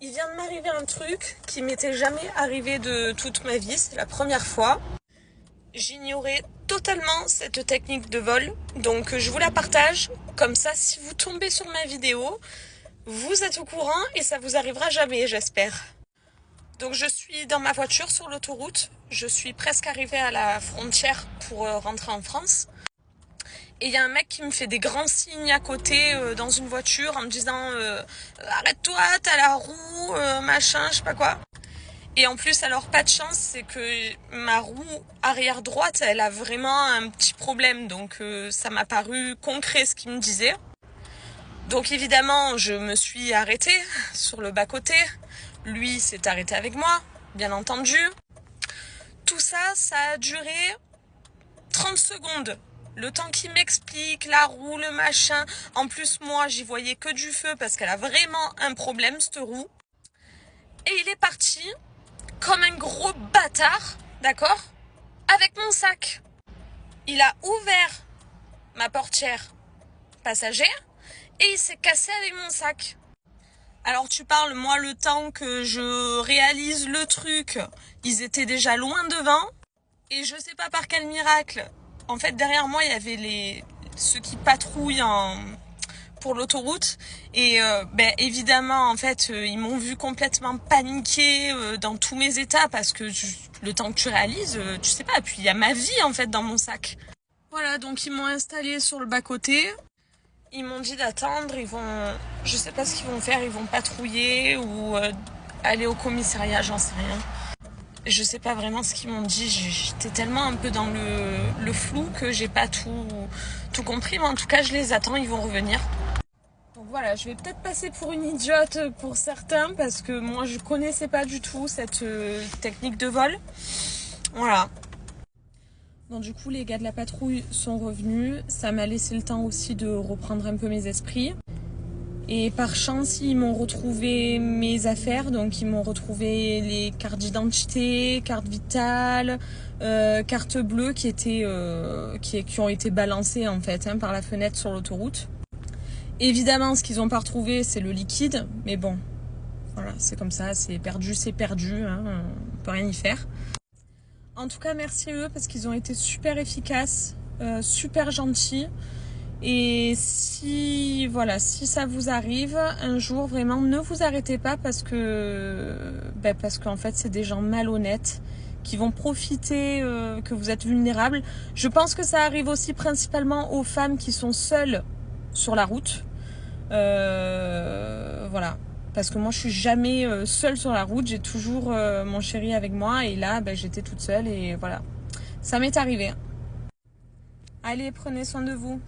Il vient de m'arriver un truc qui m'était jamais arrivé de toute ma vie, c'est la première fois. J'ignorais totalement cette technique de vol, donc je vous la partage. Comme ça, si vous tombez sur ma vidéo, vous êtes au courant et ça vous arrivera jamais, j'espère. Donc je suis dans ma voiture sur l'autoroute, je suis presque arrivée à la frontière pour rentrer en France. Et il y a un mec qui me fait des grands signes à côté dans une voiture en me disant arrête-toi, t'as la roue, machin, je sais pas quoi. Et en plus, alors pas de chance, c'est que ma roue arrière droite, elle a vraiment un petit problème. Donc ça m'a paru concret ce qu'il me disait. Donc évidemment, je me suis arrêtée sur le bas-côté. Lui s'est arrêté avec moi, bien entendu. Tout ça, ça a duré 30 secondes. Le temps qu'il m'explique, la roue, le machin. En plus, moi, j'y voyais que du feu parce qu'elle a vraiment un problème, cette roue. Et il est parti comme un gros bâtard, d'accord, avec mon sac. Il a ouvert ma portière passager et il s'est cassé avec mon sac. Alors tu parles, moi, le temps que je réalise le truc, ils étaient déjà loin devant. Et je sais pas par quel miracle, en fait, derrière moi, il y avait ceux qui patrouillent pour l'autoroute. Et évidemment, en fait, ils m'ont vu complètement paniquer dans tous mes états parce que le temps que tu réalises, tu sais pas. Puis il y a ma vie, en fait, dans mon sac. Voilà, donc ils m'ont installé sur le bas-côté. Ils m'ont dit d'attendre. Je sais pas ce qu'ils vont faire. Ils vont patrouiller ou aller au commissariat, j'en sais rien. Je sais pas vraiment ce qu'ils m'ont dit, j'étais tellement un peu dans le flou que j'ai pas tout compris, mais en tout cas je les attends, ils vont revenir. Donc voilà, je vais peut-être passer pour une idiote pour certains parce que moi je connaissais pas du tout cette technique de vol. Voilà. Donc du coup les gars de la patrouille sont revenus, ça m'a laissé le temps aussi de reprendre un peu mes esprits. Et par chance, ils m'ont retrouvé mes affaires, donc ils m'ont retrouvé les cartes d'identité, carte vitale, carte bleue qui ont été balancées en fait par la fenêtre sur l'autoroute. Évidemment, ce qu'ils n'ont pas retrouvé, c'est le liquide, mais bon, voilà, c'est comme ça, c'est perdu, on peut rien y faire. En tout cas, merci à eux parce qu'ils ont été super efficaces, super gentils. Et si ça vous arrive un jour, vraiment ne vous arrêtez pas parce qu'en fait c'est des gens malhonnêtes qui vont profiter que vous êtes vulnérables. Je pense que ça arrive aussi principalement aux femmes qui sont seules sur la route. Voilà, parce que moi je suis jamais seule sur la route, j'ai toujours mon chéri avec moi et là j'étais toute seule et voilà, ça m'est arrivé. Allez, prenez soin de vous.